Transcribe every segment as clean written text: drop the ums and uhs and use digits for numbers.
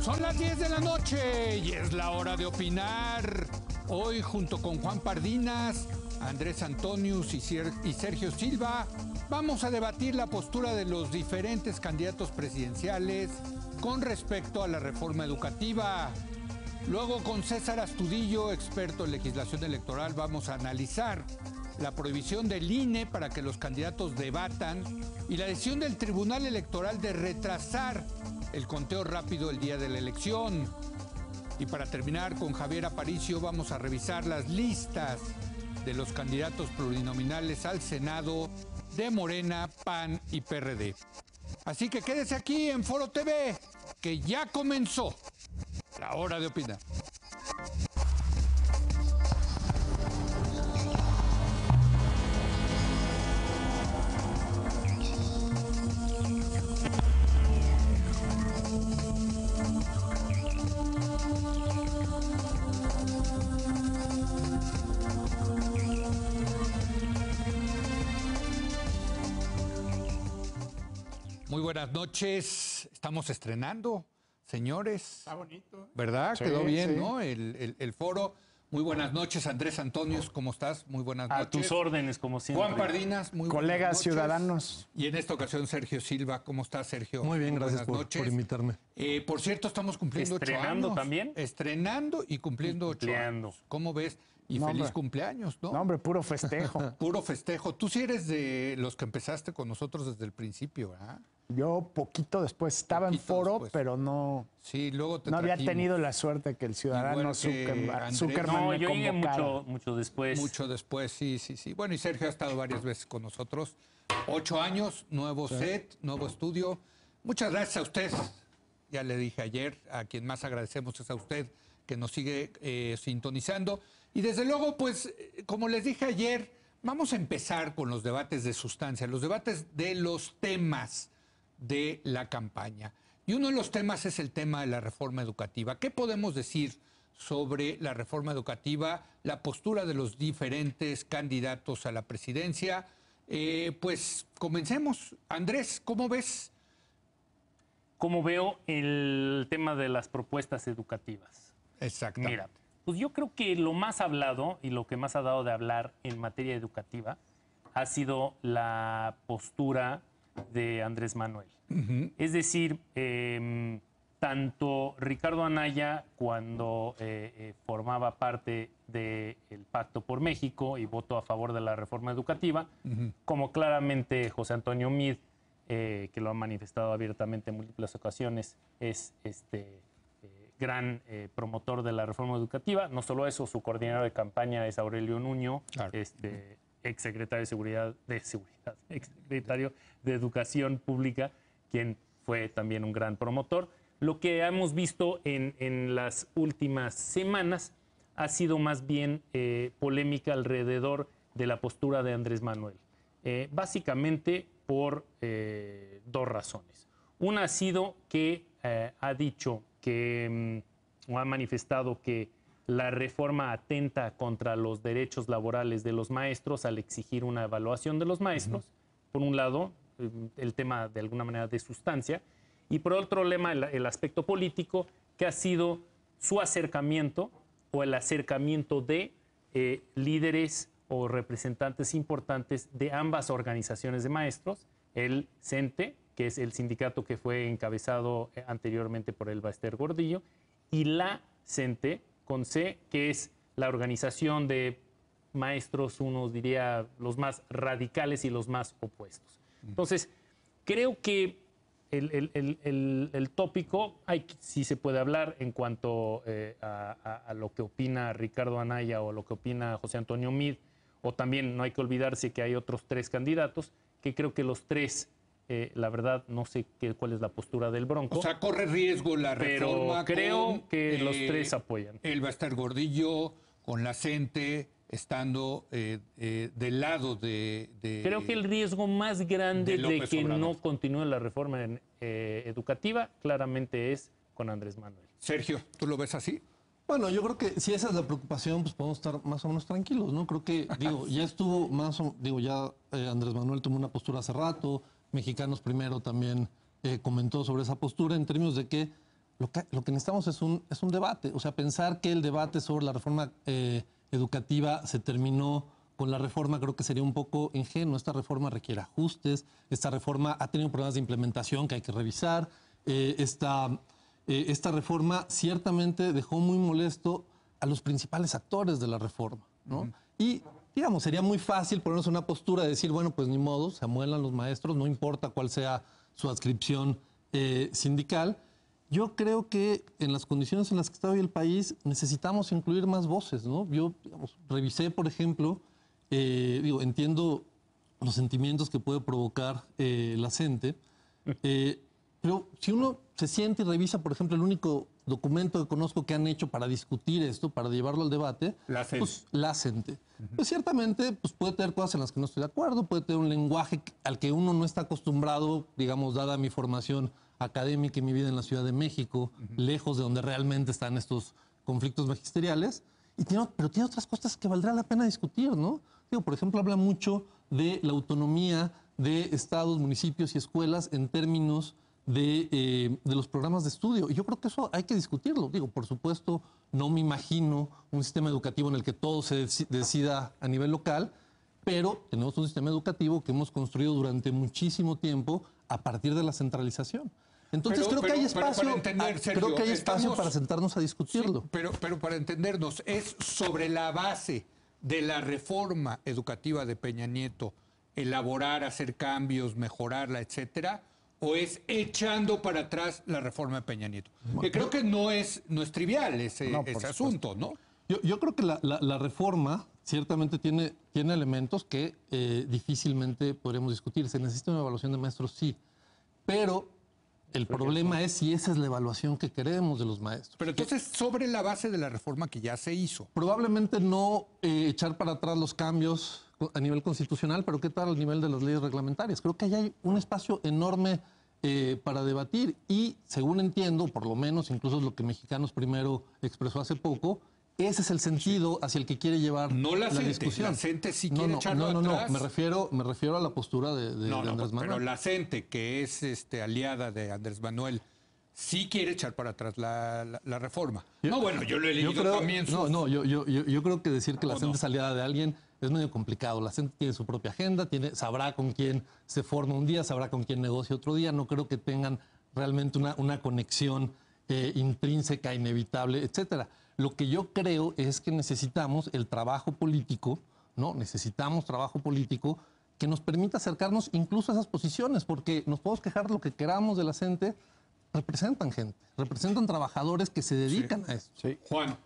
Son las 10 de la noche y es la hora de opinar. Hoy, junto con Juan Pardinas, Andrés Antonius y Sergio Silva, vamos a debatir la postura de los diferentes candidatos presidenciales con respecto a la reforma educativa. Luego, con César Astudillo, experto en legislación electoral, vamos a analizar la prohibición del INE para que los candidatos debatan y la decisión del Tribunal Electoral de retrasar el conteo rápido el día de la elección. Y para terminar, con Javier Aparicio, vamos a revisar las listas de los candidatos plurinominales al Senado de Morena, PAN y PRD. Así que quédese aquí en Foro TV, que ya comenzó la hora de opinar. Muy buenas noches. Estamos estrenando, señores. Está bonito. ¿Verdad? Sí, quedó bien, sí. ¿no? El foro. Muy buenas noches, Andrés Antonius. ¿Cómo estás? Muy buenas noches. A tus órdenes, como siempre. Juan Pardinas, muy buenas Colegas noches. ciudadanos. Y en esta ocasión, Sergio Silva. ¿Cómo estás, Sergio? Muy bien, Muy gracias buenas noches. por invitarme. Por cierto, estamos cumpliendo 8 años. ¿Estrenando también? Estrenando y cumpliendo 8 Cumpliendo. años. ¿Cómo ves? Y No, feliz hombre. cumpleaños, ¿no? No, hombre, puro festejo. Puro festejo. Tú sí eres de los que empezaste con nosotros desde el principio, ¿verdad? Yo poquito después estaba en Poquito foro, después. pero no Sí, luego te había trajimos. tenido la suerte que el ciudadano Igual que Andrés. Zuckerman No, me yo llegué convocara. mucho después. Mucho después, sí. Bueno, y Sergio ha estado varias veces con nosotros. 8 años, nuevo set, nuevo estudio. Muchas gracias a usted. Ya le dije ayer, a quien más agradecemos es a usted, que nos sigue sintonizando. Y desde luego, pues, como les dije ayer, vamos a empezar con los debates de sustancia, los debates de los temas de la campaña. Y uno de los temas es el tema de la reforma educativa. ¿Qué podemos decir sobre la reforma educativa, la postura de los diferentes candidatos a la presidencia? Pues comencemos. Andrés, ¿cómo ves? ¿Cómo veo el tema de las propuestas educativas? Exactamente. Mira, pues yo creo que lo más hablado y lo que más ha dado de hablar en materia educativa ha sido la postura de Andrés Manuel. Es decir, tanto Ricardo Anaya, cuando formaba parte del Pacto por México y votó a favor de la reforma educativa, como claramente José Antonio Meade, que lo ha manifestado abiertamente en múltiples ocasiones, es gran promotor de la reforma educativa. No solo eso, su coordinador de campaña es Aurelio Nuño, Claro. exsecretario exsecretario de Educación Pública, quien fue también un gran promotor. Lo que hemos visto en las últimas semanas ha sido más bien polémica alrededor de la postura de Andrés Manuel. Básicamente por 2 razones. Una ha sido que ha dicho que, o ha manifestado que la reforma atenta contra los derechos laborales de los maestros al exigir una evaluación de los maestros. Por un lado, el tema de alguna manera de sustancia, y por otro lema, el aspecto político, que ha sido su acercamiento o el acercamiento de líderes o representantes importantes de ambas organizaciones de maestros, el CENTE, que es el sindicato que fue encabezado anteriormente por Elba Ester Gordillo, y la CENTE, con C, que es la organización de maestros, unos diría los más radicales y los más opuestos. Entonces, creo que el tópico, sí se puede hablar en cuanto a lo que opina Ricardo Anaya o lo que opina José Antonio Meade, o también no hay que olvidarse que hay otros 3 candidatos, que creo que los 3, la verdad, no sé cuál es la postura del Bronco. O sea, corre riesgo la reforma. Pero creo con, que los 3 apoyan. Elba Ester Gordillo, con la CENTE, estando del lado de... Creo que el riesgo más grande de que Obrador. no continúe la reforma educativa claramente es con Andrés Manuel. Sergio, ¿tú lo ves así? Bueno, yo creo que si esa es la preocupación, pues podemos estar más o menos tranquilos, ¿no? Creo que, ya estuvo más o ya Andrés Manuel tomó una postura hace rato, Mexicanos Primero también comentó sobre esa postura en términos de que lo que necesitamos es un debate. O sea, pensar que el debate sobre la reforma educativa se terminó con la reforma creo que sería un poco ingenuo. Esta reforma requiere ajustes, esta reforma ha tenido problemas de implementación que hay que revisar. Esta reforma ciertamente dejó muy molesto a los principales actores de la reforma, ¿no? Y, digamos, sería muy fácil ponernos una postura de decir, bueno, pues ni modo, se amuelan los maestros, no importa cuál sea su adscripción sindical. Yo creo que en las condiciones en las que está hoy el país necesitamos incluir más voces, ¿no? Yo, digamos, revisé, por ejemplo, entiendo los sentimientos que puede provocar la CENTE, pero si uno se siente y revisa, por ejemplo, el único documento que conozco que han hecho para discutir esto, para llevarlo al debate, pues la CENTE. Pues ciertamente pues puede tener cosas en las que no estoy de acuerdo, puede tener un lenguaje al que uno no está acostumbrado, digamos, dada mi formación académica y mi vida en la Ciudad de México, lejos de donde realmente están estos conflictos magisteriales, pero tiene otras cosas que valdrá la pena discutir, ¿no? Digo, por ejemplo, habla mucho de la autonomía de estados, municipios y escuelas en términos de los programas de estudio. Y yo creo que eso hay que discutirlo. Digo, por supuesto, no me imagino un sistema educativo en el que todo se decida a nivel local, pero tenemos un sistema educativo que hemos construido durante muchísimo tiempo a partir de la centralización. Entonces creo que hay espacio para sentarnos a discutirlo. Sí, pero para entendernos, es sobre la base de la reforma educativa de Peña Nieto, elaborar, hacer cambios, mejorarla, etcétera, o es echando para atrás la reforma de Peña Nieto. Que creo que no es trivial ese asunto, ¿no? Yo creo que la reforma ciertamente tiene elementos que difícilmente podremos discutir. Se necesita una evaluación de maestros, sí, pero el problema es si esa es la evaluación que queremos de los maestros. Pero entonces, sobre la base de la reforma que ya se hizo. Probablemente no echar para atrás los cambios a nivel constitucional, pero ¿qué tal al nivel de las leyes reglamentarias? Creo que ahí hay un espacio enorme para debatir y, según entiendo, por lo menos incluso es lo que Mexicanos Primero expresó hace poco, ese es el sentido hacia el que quiere llevar la discusión. La CENTE sí quiere echarlo atrás. Me refiero a la postura de Andrés Manuel. Pero la CENTE, que es aliada de Andrés Manuel, sí quiere echar para atrás la reforma. Yo lo he leído también. Yo creo que decir que la CENTE es aliada de alguien es medio complicado. La CENTE tiene su propia agenda, sabrá con quién se forma un día, sabrá con quién negocia otro día. No creo que tengan realmente una conexión intrínseca, inevitable, etcétera. Lo que yo creo es que necesitamos el trabajo político, ¿no? Necesitamos trabajo político que nos permita acercarnos incluso a esas posiciones, porque nos podemos quejar lo que queramos de la CENTE, representan gente, representan trabajadores que se dedican a eso. Sí. Juan.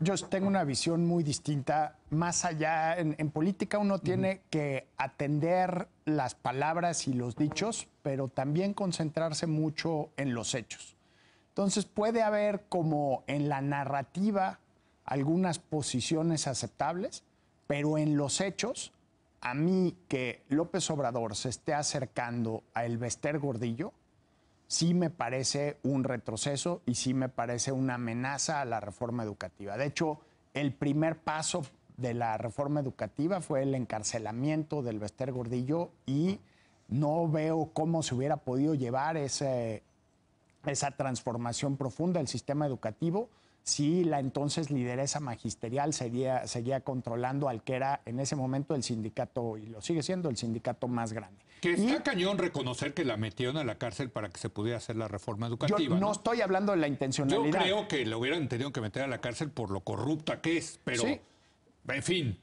Yo tengo una visión muy distinta. Más allá, en política uno tiene que atender las palabras y los dichos, pero también concentrarse mucho en los hechos. Entonces puede haber como en la narrativa algunas posiciones aceptables, pero en los hechos, a mí que López Obrador se esté acercando a Elbester Gordillo, sí me parece un retroceso y sí me parece una amenaza a la reforma educativa. De hecho, el primer paso de la reforma educativa fue el encarcelamiento del Elbester Gordillo y no veo cómo se hubiera podido llevar esa transformación profunda del sistema educativo si la entonces lideresa magisterial seguía controlando al que era en ese momento el sindicato, y lo sigue siendo, el sindicato más grande. Que está cañón reconocer que la metieron a la cárcel para que se pudiera hacer la reforma educativa. Yo no estoy hablando de la intencionalidad. Yo creo que lo hubieran tenido que meter a la cárcel por lo corrupta que es, pero, en fin,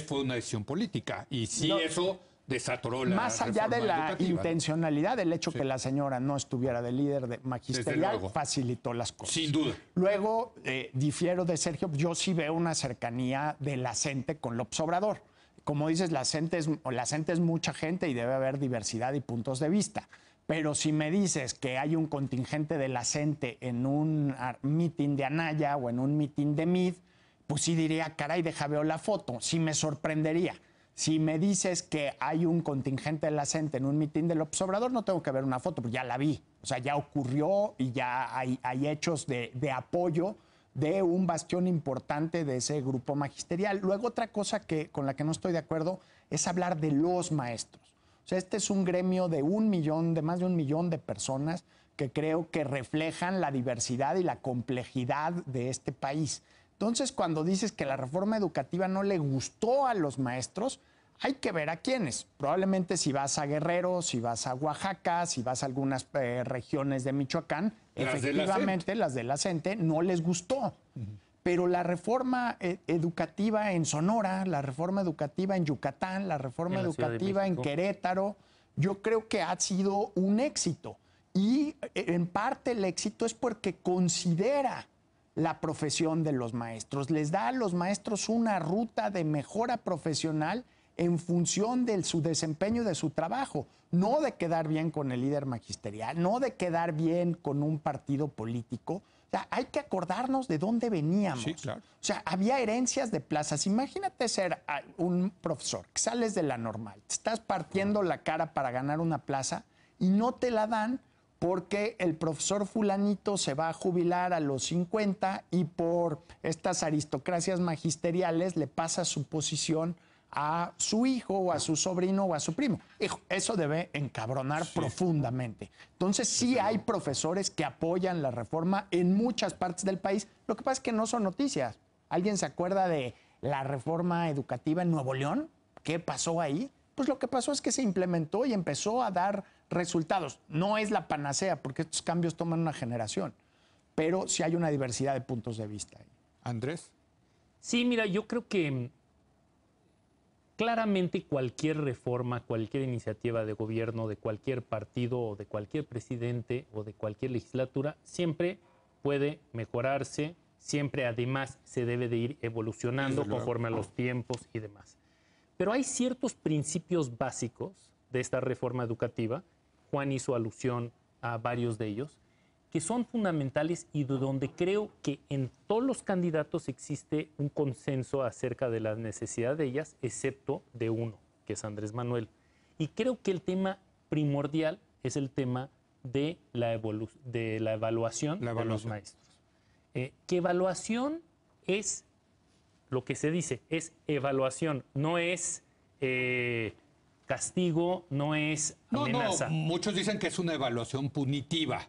fue una decisión política y eso desatoró la más allá de la educativa, intencionalidad, el hecho que la señora no estuviera de líder magisterial facilitó las cosas. Sin duda. Luego, difiero de Sergio, yo sí veo una cercanía de la CENTE con López Obrador. Como dices, la CENTE es mucha gente y debe haber diversidad y puntos de vista. Pero si me dices que hay un contingente de la CENTE en un mitin de Anaya o en un mitin de MID, pues sí diría, caray, deja veo la foto. Sí me sorprendería. Si me dices que hay un contingente de la CENTE en un mitin de López Obrador, no tengo que ver una foto, porque ya la vi. O sea, ya ocurrió y ya hay hechos de apoyo de un bastión importante de ese grupo magisterial. Luego, otra cosa con la que no estoy de acuerdo es hablar de los maestros. O sea, este es un gremio de más de un millón de personas que creo que reflejan la diversidad y la complejidad de este país. Entonces, cuando dices que la reforma educativa no le gustó a los maestros, hay que ver a quiénes. Probablemente si vas a Guerrero, si vas a Oaxaca, si vas a algunas regiones de Michoacán, efectivamente las de la CENTE no les gustó. Pero la reforma educativa en Sonora, la reforma educativa en Yucatán, la reforma educativa en Querétaro, yo creo que ha sido un éxito. Y en parte el éxito es porque considera la profesión de los maestros, les da a los maestros una ruta de mejora profesional en función de su desempeño de su trabajo, no de quedar bien con el líder magisterial, no de quedar bien con un partido político. O sea, hay que acordarnos de dónde veníamos. Sí, claro. O sea, había herencias de plazas. Imagínate ser un profesor, que sales de la normal, te estás partiendo la cara para ganar una plaza y no te la dan porque el profesor fulanito se va a jubilar a los 50 y por estas aristocracias magisteriales le pasa su posición a su hijo o a su sobrino o a su primo. Eso debe encabronar profundamente. Entonces sí hay profesores que apoyan la reforma en muchas partes del país. Lo que pasa es que no son noticias. ¿Alguien se acuerda de la reforma educativa en Nuevo León? ¿Qué pasó ahí? Pues lo que pasó es que se implementó y empezó a dar resultados. No es la panacea, porque estos cambios toman una generación, pero sí hay una diversidad de puntos de vista ahí. Andrés. Sí, mira, yo creo que claramente cualquier reforma, cualquier iniciativa de gobierno, de cualquier partido o de cualquier presidente o de cualquier legislatura, siempre puede mejorarse, siempre además se debe de ir evolucionando conforme a los tiempos y demás. Pero hay ciertos principios básicos de esta reforma educativa, Juan hizo alusión a varios de ellos, que son fundamentales y de donde creo que en todos los candidatos existe un consenso acerca de la necesidad de ellas, excepto de uno, que es Andrés Manuel. Y creo que el tema primordial es el tema de la evaluación de los maestros. Que evaluación es lo que se dice, es evaluación, no es castigo, no es amenaza. No, muchos dicen que es una evaluación punitiva.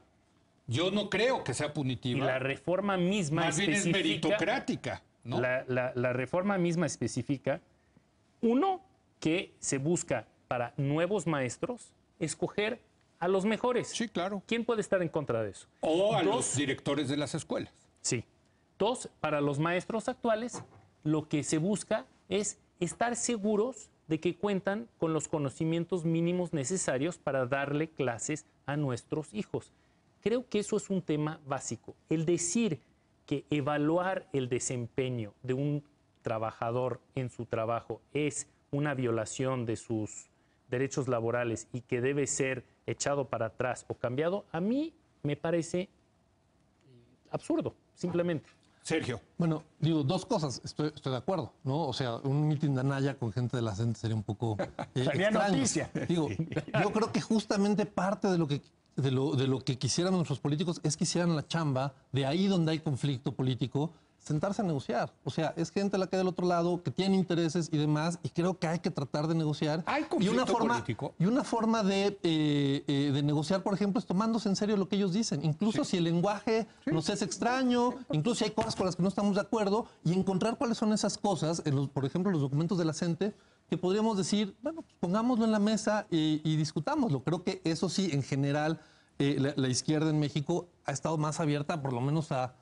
Yo no creo que sea punitiva. Y la reforma misma más bien es meritocrática, ¿no? La reforma misma especifica, uno, que se busca para nuevos maestros escoger a los mejores. Sí, claro. ¿Quién puede estar en contra de eso? O a los directores de las escuelas. Sí. Dos, para los maestros actuales, lo que se busca es estar seguros de que cuentan con los conocimientos mínimos necesarios para darle clases a nuestros hijos. Creo que eso es un tema básico. El decir que evaluar el desempeño de un trabajador en su trabajo es una violación de sus derechos laborales y que debe ser echado para atrás o cambiado, a mí me parece absurdo, simplemente. Sergio. Bueno, digo, dos cosas, estoy de acuerdo, ¿no? O sea, un mitin de Anaya con gente de la CENTE sería un poco sería extraño. Noticia. Digo, yo creo que justamente parte de lo que quisieran nuestros políticos es que hicieran la chamba de ahí donde hay conflicto político, sentarse a negociar. O sea, es gente la que hay del otro lado, que tiene intereses y demás, y creo que hay que tratar de negociar. ¿Hay conflicto político? Y una forma de negociar, por ejemplo, es tomándose en serio lo que ellos dicen. Incluso si el lenguaje nos es extraño, incluso si hay cosas con las que no estamos de acuerdo, y encontrar cuáles son esas cosas, por ejemplo, los documentos de la CENTE, que podríamos decir, bueno, pues pongámoslo en la mesa y discutámoslo. Creo que eso sí, en general, la izquierda en México ha estado más abierta, por lo menos a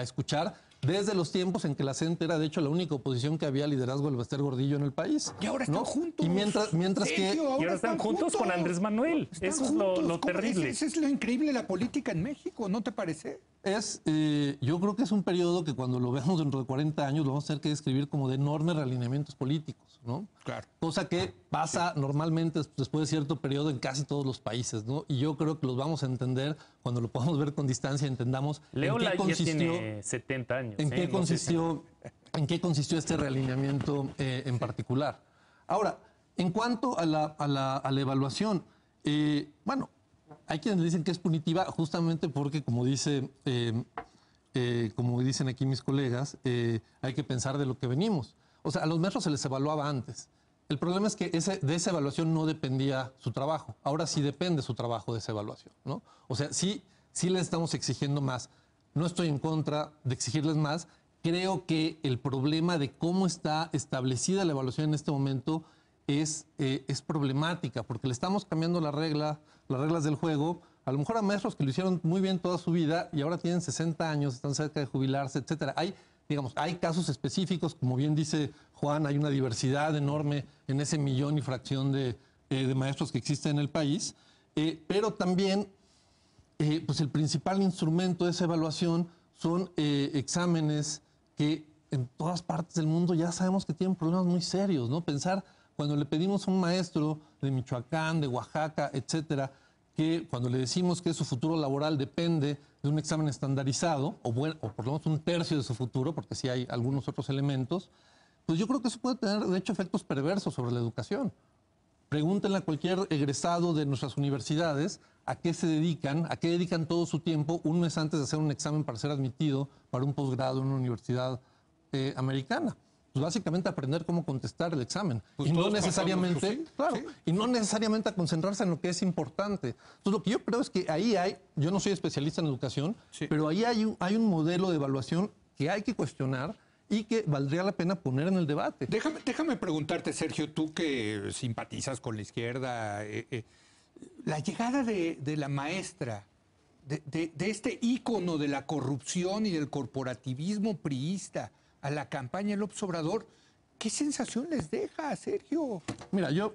escuchar, desde los tiempos en que la CENTE era, de hecho, la única oposición que había liderazgo del Bester Gordillo en el país. Y ahora están juntos. Y mientras que... Y ahora están juntos con Andrés Manuel. Eso es lo terrible. Eso es lo increíble de la política en México, ¿no te parece? Yo creo que es un periodo que cuando lo veamos dentro de 40 años lo vamos a tener que describir como de enormes realineamientos políticos, ¿no? Claro. Cosa que pasa normalmente después de cierto periodo en casi todos los países, ¿no? Y yo creo que los vamos a entender cuando lo podamos ver con distancia, entendamos Leola ya tiene 70 años. ¿En qué consistió este realineamiento en particular? Ahora, en cuanto a la evaluación, bueno, hay quienes dicen que es punitiva justamente porque, como dicen aquí mis colegas, hay que pensar de lo que venimos. O sea, a los maestros se les evaluaba antes. El problema es que de esa evaluación no dependía su trabajo. Ahora sí depende su trabajo de esa evaluación, ¿no? O sea, sí les estamos exigiendo más. No estoy en contra de exigirles más. Creo que el problema de cómo está establecida la evaluación en este momento es problemática, porque le estamos cambiando las reglas del juego, a lo mejor a maestros que lo hicieron muy bien toda su vida y ahora tienen 60 años, están cerca de jubilarse, etcétera. Hay casos específicos, como bien dice Juan, hay una diversidad enorme en ese 1 millón y fracción de maestros que existen en el país, pero también pues el principal instrumento de esa evaluación son exámenes que en todas partes del mundo ya sabemos que tienen problemas muy serios, ¿no? Pensar cuando le pedimos a un maestro de Michoacán, de Oaxaca, etcétera, que cuando le decimos que su futuro laboral depende de un examen estandarizado, o por lo menos 1/3 de su futuro, porque sí hay algunos otros elementos, pues yo creo que eso puede tener, de hecho, efectos perversos sobre la educación. Pregúntenle a cualquier egresado de nuestras universidades a qué se dedican, a qué dedican todo su tiempo un mes antes de hacer un examen para ser admitido para un posgrado en una universidad americana. Pues básicamente aprender cómo contestar el examen. Pues y no todos necesariamente, pasamos, sí, claro, sí. y no necesariamente a concentrarse en lo que es importante. Entonces, lo que yo creo es que ahí yo no soy especialista en educación, Sí. pero ahí hay un modelo de evaluación que hay que cuestionar y que valdría la pena poner en el debate. Déjame preguntarte, Sergio, tú que simpatizas con la izquierda, la llegada de la maestra, de este ícono de la corrupción y del corporativismo priista a la campaña de López Obrador, ¿qué sensación les deja, Sergio? Mira, yo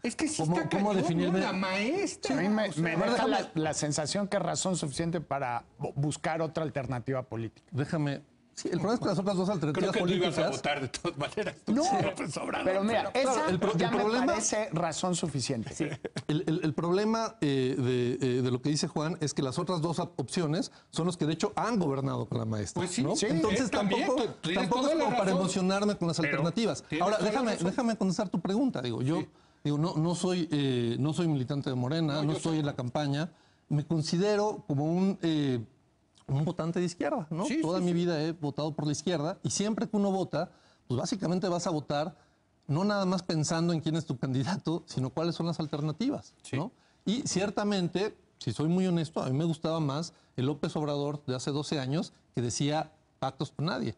Es que sí ¿Cómo está cañón, definirme? ¿no? La maestra. A mí me O sea, deja la sensación que es razón suficiente para buscar otra alternativa política. déjame... Sí, el problema es que las otras dos creo alternativas que tú ibas a políticas... votar de todas maneras. No, López Obrador, pero mira, pero- esa el ya me problema- parece razón suficiente. Sí. El problema de lo que dice Juan es que las otras dos opciones son los que de hecho han gobernado con la maestra. Pues sí, ¿no? sí, Entonces también, tampoco, tú tienes tampoco toda es la como para razón. emocionarme con las Pero alternativas. tienes Ahora, toda la razón. déjame contestar tu pregunta. Yo no soy militante de Morena, No, no yo estoy sé. en la campaña. Me considero como un votante de izquierda, ¿no? Sí, Toda sí, mi sí. vida he votado por la izquierda y siempre que uno vota, pues básicamente vas a votar no nada más pensando en quién es tu candidato, sino cuáles son las alternativas, Sí. ¿no? Y ciertamente, si soy muy honesto, a mí me gustaba más el López Obrador de hace 12 años que decía pactos con nadie.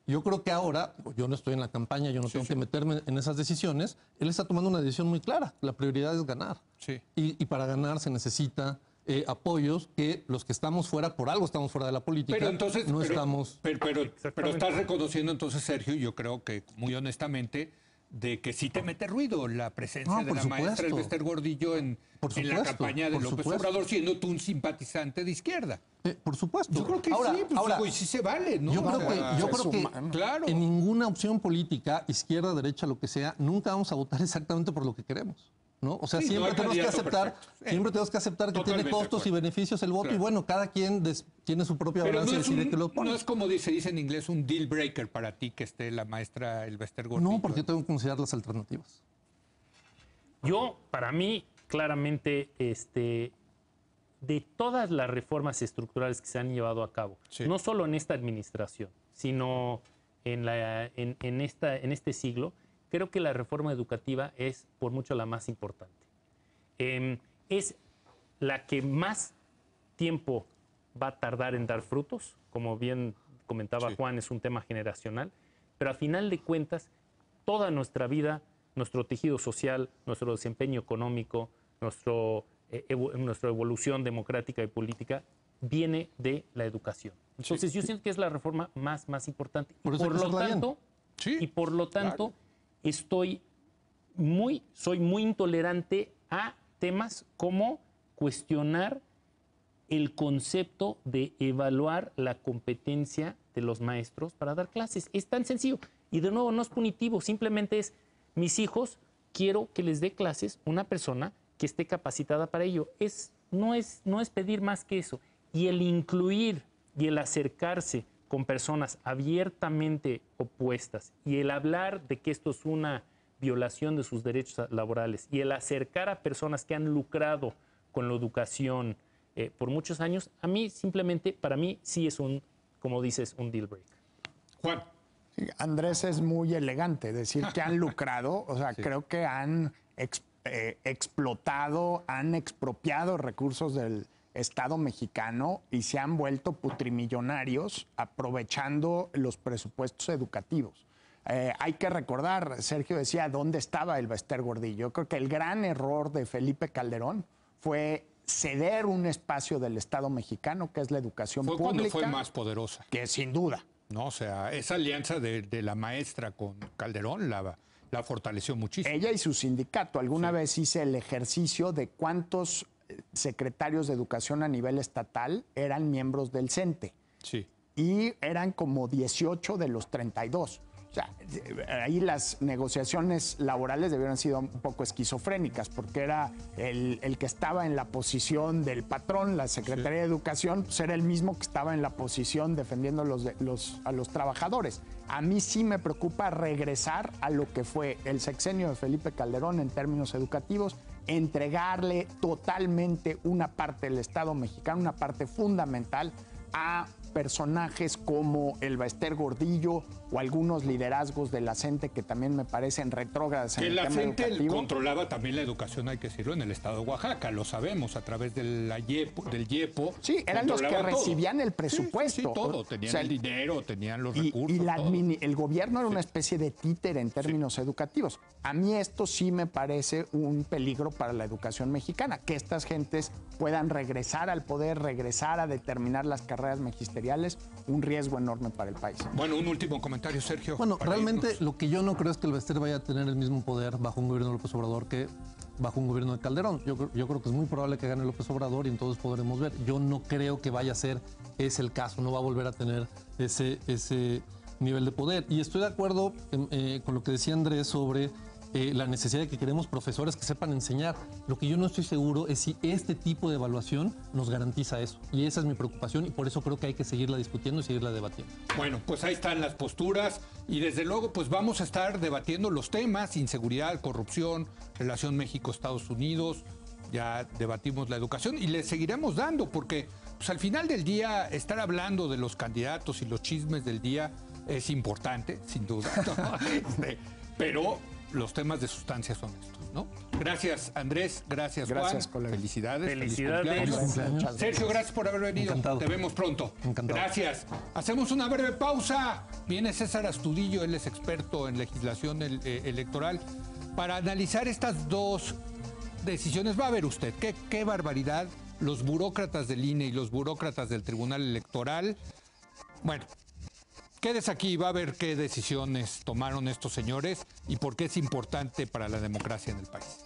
Yo creo que ahora, yo no estoy en la campaña, yo no tengo que meterme en esas decisiones, él está tomando una decisión muy clara. La prioridad es ganar. Sí. Y para ganar se necesita apoyos que los que estamos fuera, por algo estamos fuera de la política, Pero entonces, no estamos... pero Exactamente. estás reconociendo entonces, Sergio, yo creo que muy honestamente, de que sí te mete ruido la presencia No, de por la maestra supuesto. Elbester Gordillo en la supuesto, campaña de por López supuesto. Obrador, siendo tú un simpatizante de izquierda. por supuesto. Yo creo que ahora, sí, pues ahora, digo, y sí se vale, ¿no? Yo O creo sea, que claro. en ninguna opción política, izquierda, derecha, lo que sea, nunca vamos a votar exactamente por lo que queremos, ¿no? O sea, Sí, no siempre hay tenemos que candidato aceptar, perfecto. siempre tenemos que aceptar que tiene Totalmente de costos y acuerdo. beneficios el voto Claro. y bueno, cada quien tiene su propia Pero balanza y decide que lo pone. no es como se dice en inglés, un deal breaker para ti que esté la maestra Elbester Gordillo. No, porque tengo que considerar las alternativas. Para mí, claramente, de todas las reformas estructurales que se han llevado a cabo, Sí. no solo en esta administración, sino en este siglo, creo que la reforma educativa es por mucho la más importante. Es la que más tiempo va a tardar en dar frutos, como bien comentaba Sí. Juan, es un tema generacional, pero a final de cuentas, toda nuestra vida, nuestro tejido social, nuestro desempeño económico, nuestra evolución democrática y política viene de la educación. Entonces yo siento que es la reforma más importante. Por eso hay que lo hacerla bien. tanto, Sí, y por lo tanto, claro. soy muy intolerante a temas como cuestionar el concepto de evaluar la competencia de los maestros para dar clases. Es tan sencillo. Y de nuevo, no es punitivo, simplemente es, mis hijos, quiero que les dé clases una persona que esté capacitada para ello. No es pedir más que eso. Y el incluir y el acercarse con personas abiertamente opuestas y el hablar de que esto es una violación de sus derechos laborales y el acercar a personas que han lucrado con la educación por muchos años, a mí simplemente, para mí sí es como dices, un deal breaker. Juan. Sí, Andrés es muy elegante decir que han lucrado, o sea, creo que han explotado, han expropiado recursos del Estado mexicano y se han vuelto putrimillonarios aprovechando los presupuestos educativos. Hay que recordar, Sergio decía, ¿dónde estaba el Bester Gordillo? Yo creo que el gran error de Felipe Calderón fue ceder un espacio del Estado mexicano, que es la educación pública. Fue cuando fue más poderosa. Que sin duda. No, o sea, esa alianza de la maestra con Calderón la fortaleció muchísimo. Ella y su sindicato. Alguna vez hice el ejercicio de cuántos secretarios de educación a nivel estatal eran miembros del CENTE. Sí. Y eran como 18 de los 32. O sea, ahí las negociaciones laborales debieron sido un poco esquizofrénicas, porque era el que estaba en la posición del patrón, la Secretaría de Educación, pues era el mismo que estaba en la posición defendiendo a los trabajadores. A mí sí me preocupa regresar a lo que fue el sexenio de Felipe Calderón en términos educativos, entregarle totalmente una parte del Estado mexicano, una parte fundamental, a personajes como el Bester Gordillo o algunos liderazgos de la CENTE que también me parecen retrógradas en el tema CENTE educativo. controlaba también la educación, hay que decirlo, en el estado de Oaxaca, lo sabemos, a través del YEPO. Sí, eran los que recibían el presupuesto. Sí, todo, tenían el dinero, tenían los recursos. Y el gobierno era una especie de títere en términos educativos. A mí esto sí me parece un peligro para la educación mexicana, que estas gentes puedan regresar al poder, regresar a determinar las carreras magisteriales, un riesgo enorme para el país. Bueno, un último comentario, Sergio. Bueno, realmente lo que yo no creo es que el Bester vaya a tener el mismo poder bajo un gobierno de López Obrador que bajo un gobierno de Calderón. Yo creo que es muy probable que gane López Obrador y entonces podremos ver. Yo no creo que vaya a ser ese el caso, no va a volver a tener ese nivel de poder. Y estoy de acuerdo con lo que decía Andrés sobre la necesidad de que queremos profesores que sepan enseñar. Lo que yo no estoy seguro es si este tipo de evaluación nos garantiza eso. Y esa es mi preocupación y por eso creo que hay que seguirla discutiendo y seguirla debatiendo. Bueno, pues ahí están las posturas y desde luego pues vamos a estar debatiendo los temas, inseguridad, corrupción, relación México-Estados Unidos, ya debatimos la educación y le seguiremos dando porque pues al final del día estar hablando de los candidatos y los chismes del día es importante, sin duda, ¿no? Pero los temas de sustancia son estos, ¿no? Gracias, Andrés. Gracias, Juan. Colega. Felicidades. Felicidades. Feliz cumpleaños. Sergio, gracias por haber venido. Encantado. Te vemos pronto. Encantado. Gracias. Hacemos una breve pausa. Viene César Astudillo, él es experto en legislación electoral, para analizar estas dos decisiones. Va a ver usted, qué barbaridad. Los burócratas del INE y los burócratas del Tribunal Electoral. Bueno, quédese aquí y va a ver qué decisiones tomaron estos señores y por qué es importante para la democracia en el país.